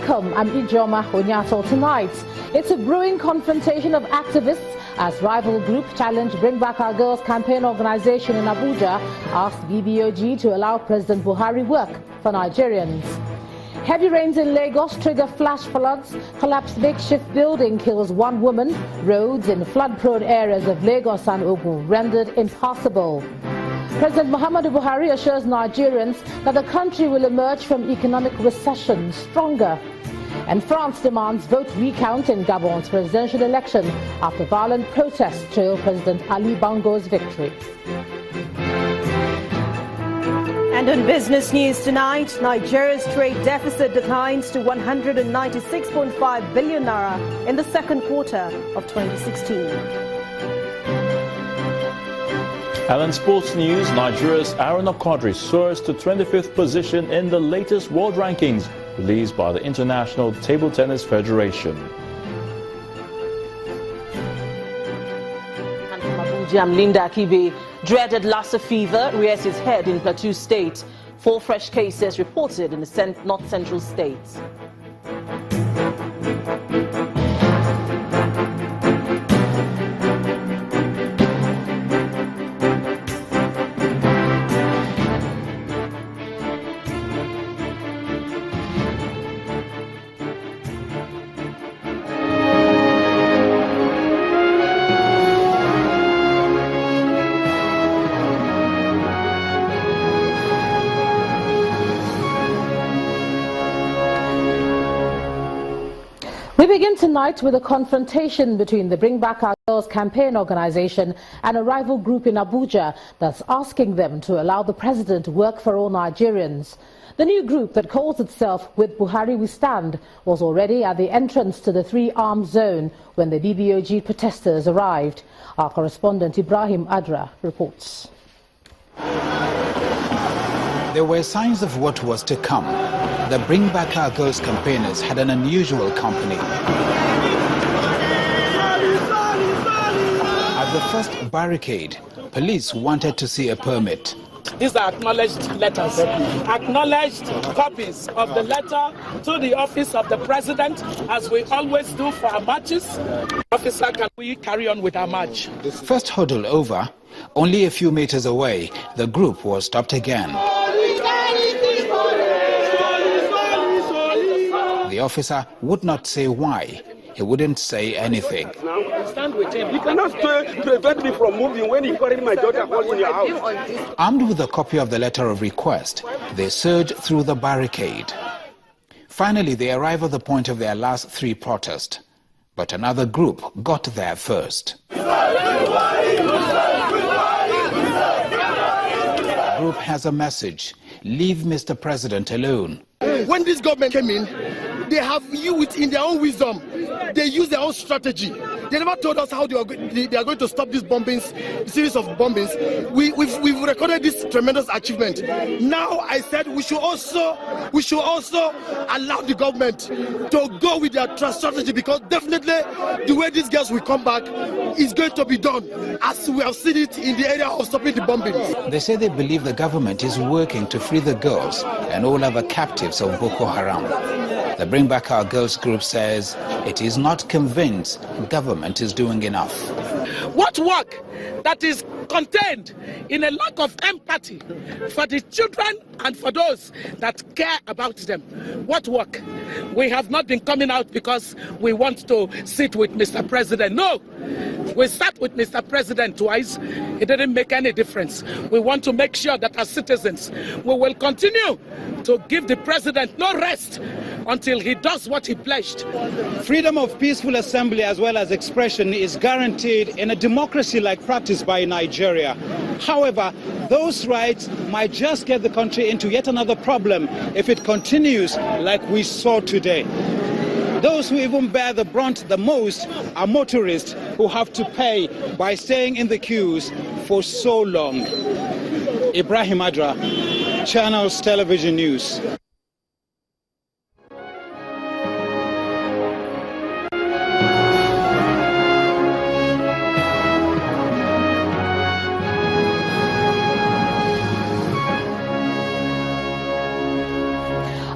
Welcome, I'm Ijoma Onyato. Tonight, it's a brewing confrontation of activists as rival group challenge Bring Back Our Girls campaign organization in Abuja asked BBOG to allow President Buhari work for Nigerians. Heavy rains in Lagos trigger flash floods, collapsed makeshift building kills one woman, roads in flood-prone areas of Lagos and Ogun rendered impassable. President Muhammadu Buhari assures Nigerians that the country will emerge from economic recession stronger. And France demands vote recount in Gabon's presidential election after violent protests trail President Ali Bongo's victory. And on business news tonight, Nigeria's trade deficit declines to 196.5 billion naira in the second quarter of 2016. And in sports news, Nigeria's Aaron Okodri soars to 25th position in the latest world rankings released by the International Table Tennis Federation. And from Abuja, I'm Linda Akibe. Dreaded Lassa fever rears its head in Plateau State. 4 fresh cases reported in the north central states. We begin tonight with a confrontation between the Bring Back Our Girls campaign organization and a rival group in Abuja that's asking them to allow the president to work for all Nigerians. The new group that calls itself With Buhari We Stand was already at the entrance to the 3-armed zone when the BBOG protesters arrived. Our correspondent Ibrahim Adra reports. There were signs of what was to come. The Bring Back Our Girls campaigners had an unusual company. At the first barricade, police wanted to see a permit. These are acknowledged letters, acknowledged copies of the letter to the office of the president, as we always do for our marches. Officer, can we carry on with our march? First hurdle over, only a few meters away, the group was stopped again. The officer would not say why. He wouldn't say anything. Stand with him. You cannot prevent me from moving when you carry my daughter in your house. Armed with a copy of the letter of request, they surged through the barricade. Finally, they arrived at the point of their last 3 protests. But another group got there first. The group has a message. Leave Mr. President alone. When this government came in, they have used in their own wisdom. They use their own strategy. They never told us how they are going to stop these bombings, series of bombings. We've recorded this tremendous achievement. Now I said we should also allow the government to go with their strategy, because definitely the way these girls will come back is going to be done, as we have seen it in the area of stopping the bombings. They say they believe the government is working to free the girls and all other captives of Boko Haram. The Bring Back Our Girls group says it is not convinced government is doing enough. What work that is contained in a lack of empathy for the children and for those that care about them? What work? We have not been coming out because we want to sit with Mr. President. No, we sat with Mr. President twice. It didn't make any difference. We want to make sure that as citizens, we will continue to give the president no rest until he does what he pledged. Freedom of peaceful assembly as well as expression is guaranteed in a democracy like practiced by Nigeria. However, those rights might just get the country into yet another problem if it continues like we saw today. Those who even bear the brunt the most are motorists who have to pay by staying in the queues for so long. Ibrahim Adra, Channels Television News.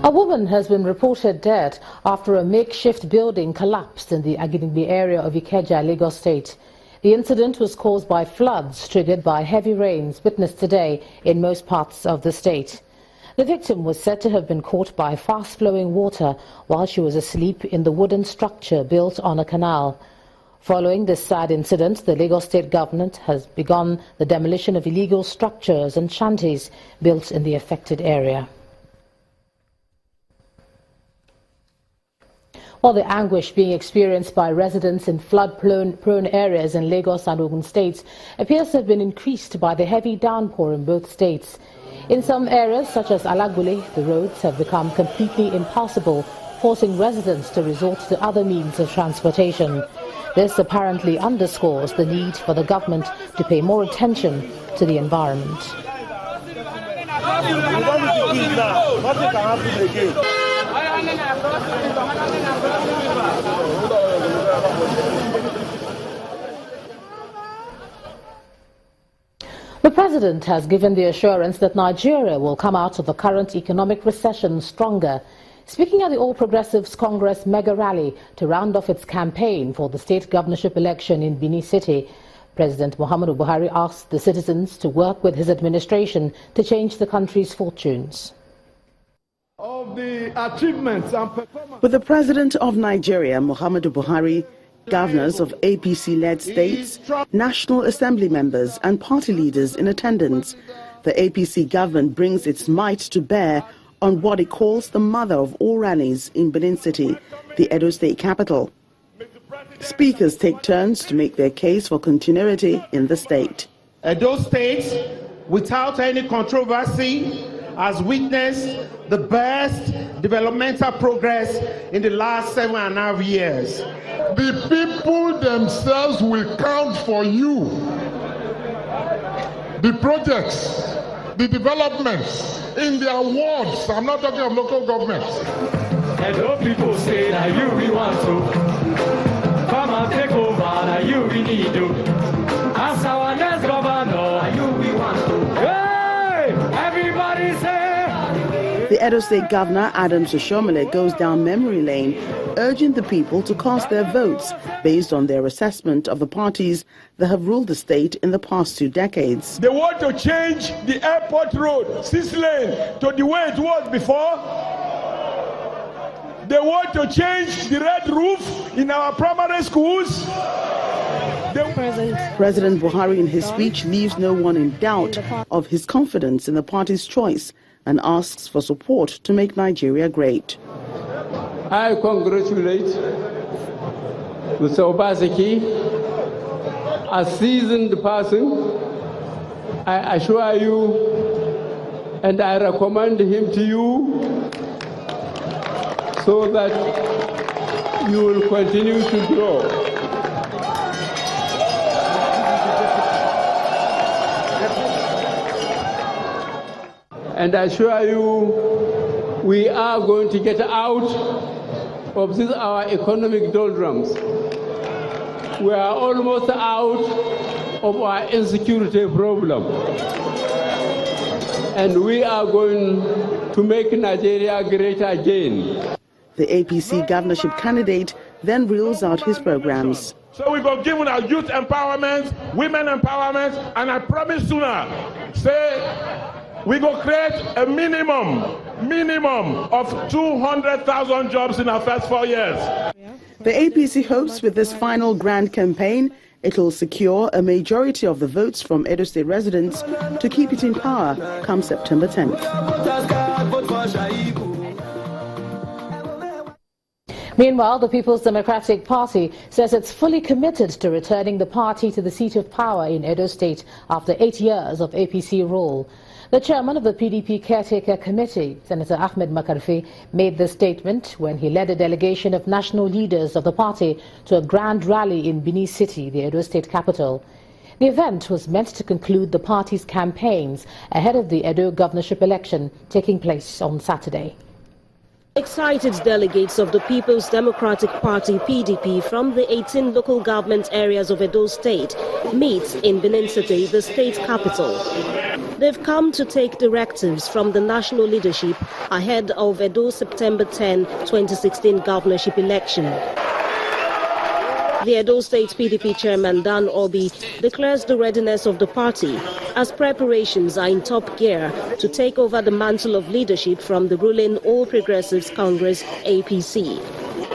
A woman has been reported dead after a makeshift building collapsed in the Agidingbi area of Ikeja, Lagos State. The incident was caused by floods triggered by heavy rains witnessed today in most parts of the state. The victim was said to have been caught by fast-flowing water while she was asleep in the wooden structure built on a canal. Following this sad incident, the Lagos State government has begun the demolition of illegal structures and shanties built in the affected area. While the anguish being experienced by residents in flood-prone areas in Lagos and Ogun states appears to have been increased by the heavy downpour in both states. In some areas, such as Alagbuli, the roads have become completely impassable, forcing residents to resort to other means of transportation. This apparently underscores the need for the government to pay more attention to the environment. The President has given the assurance that Nigeria will come out of the current economic recession stronger. Speaking at the All Progressives Congress mega rally to round off its campaign for the state governorship election in Benin City, President Muhammadu Buhari asked the citizens to work with his administration to change the country's fortunes. Of the achievements and performance. With the President of Nigeria, Muhammadu Buhari, governors of APC-led states, National Assembly members and party leaders in attendance, the APC government brings its might to bear on what it calls the mother of all rallies in Benin City, the Edo State capital. Speakers take turns to make their case for continuity in the state. Edo State, without any controversy, has witnessed the best developmental progress in the last 7.5 years. The people themselves will count for you. The projects, the developments in their wards. I'm not talking of local governments. And all people say that you we want to come and take over, that you we need to. As our next governor, you we want to. Hey, everybody say. The Edo State Governor, Adams Oshomole, goes down memory lane, urging the people to cast their votes based on their assessment of the parties that have ruled the state in the past 2 decades. They want to change the airport road, 6-lane, to the way it was before. They want to change the red roof in our primary schools. President Buhari in his speech leaves no one in doubt of his confidence in the party's choice and asks for support to make Nigeria great. I congratulate Mr. Obaseki, a seasoned person. I assure you and I recommend him to you so that you will continue to grow. And I assure you, we are going to get out of this our economic doldrums. We are almost out of our insecurity problem. And we are going to make Nigeria great again. The APC governorship candidate then reels out his programs. So we go give our youth empowerment, women empowerment, and I promise sooner, say, we go create a minimum of 200,000 jobs in our first 4 years. The APC hopes with this final grand campaign, it will secure a majority of the votes from Edo State residents to keep it in power come September 10th. Meanwhile, the People's Democratic Party says it's fully committed to returning the party to the seat of power in Edo State after 8 years of APC rule. The chairman of the PDP Caretaker Committee, Senator Ahmed Makarfi, made this statement when he led a delegation of national leaders of the party to a grand rally in Benin City, the Edo State capital. The event was meant to conclude the party's campaigns ahead of the Edo governorship election taking place on Saturday. Excited delegates of the People's Democratic Party (PDP) from the 18 local government areas of Edo State meet in Benin City, the state capital. They've come to take directives from the national leadership ahead of Edo's September 10, 2016 governorship election. The Edo State PDP chairman Dan Obi declares the readiness of the party as preparations are in top gear to take over the mantle of leadership from the ruling All Progressives Congress (APC).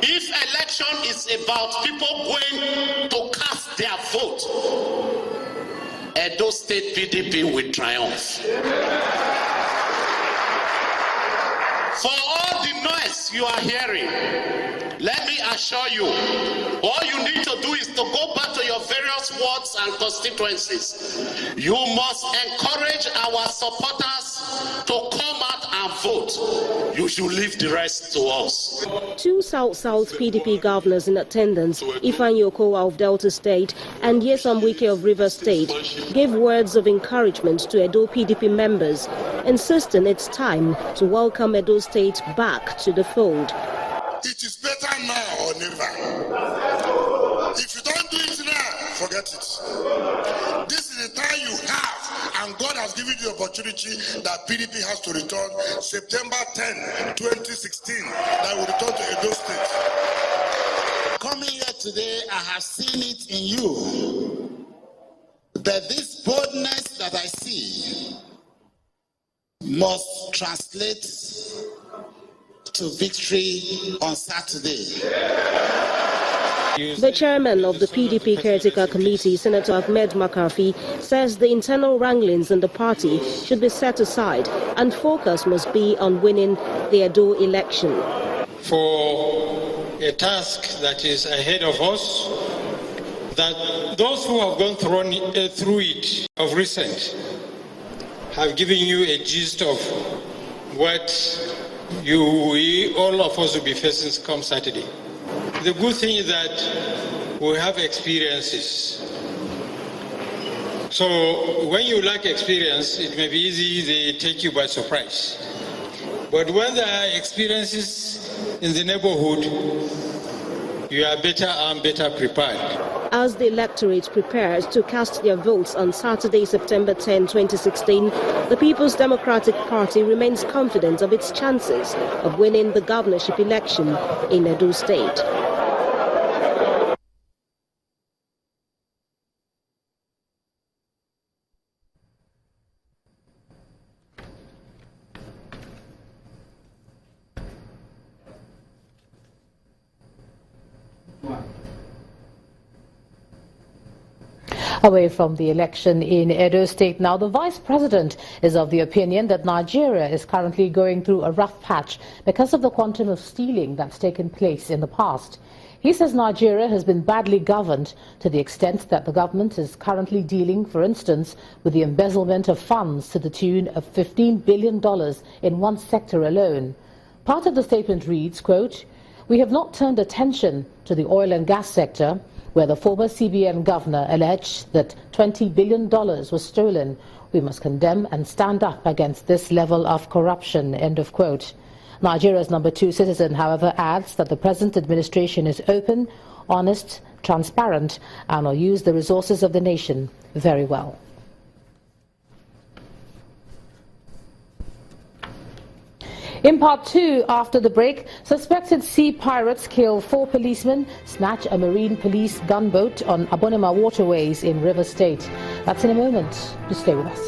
If election is about people going to cast their vote, Edo State PDP will triumph. For all the noise you are hearing, let me assure you, all you need to do is to go back to your various wards and constituencies. You must encourage our supporters to come out and vote. You should leave the rest to us. Two South-South PDP governors in attendance, Ifeanyi Okowa of Delta State and Nyesom Wike of Rivers State, gave words of encouragement to Edo PDP members, insisting it's time to welcome Edo State back to the fold. It is better now or never. If you don't do it now, forget it. This is the time you have, and God has given you the opportunity that PDP has to return September 10, 2016, that will return to Edo State. Coming here today, I have seen it in you, that this boldness that I see must translate to victory on Saturday. The chairman of the PDP Caretaker Committee, Senator Ahmed McCarthy, says the internal wranglings in the party should be set aside and focus must be on winning the Edo election. For a task that is ahead of us, that those who have gone through it of recent have given you a gist of what all of us will be facing come Saturday. The good thing is that we have experiences. So when you lack experience, it may be easy they take you by surprise. But when there are experiences in the neighborhood, you are better and better prepared. As the electorate prepares to cast their votes on Saturday, September 10, 2016, the People's Democratic Party remains confident of its chances of winning the governorship election in Edo State. Away from the election in Edo State now, the Vice President is of the opinion that Nigeria is currently going through a rough patch because of the quantum of stealing that's taken place in the past. He says Nigeria has been badly governed to the extent that the government is currently dealing, for instance, with the embezzlement of funds to the tune of $15 billion in one sector alone. Part of the statement reads, quote, "We have not turned attention to the oil and gas sector, where the former CBN governor alleged that $20 billion was stolen. We must condemn and stand up against this level of corruption," end of quote. Nigeria's #2 citizen, however, adds that the present administration is open, honest, transparent, and will use the resources of the nation very well. In part 2, after the break, suspected sea pirates kill 4 policemen, snatch a marine police gunboat on Abonema waterways in Rivers State. That's in a moment. Just stay with us.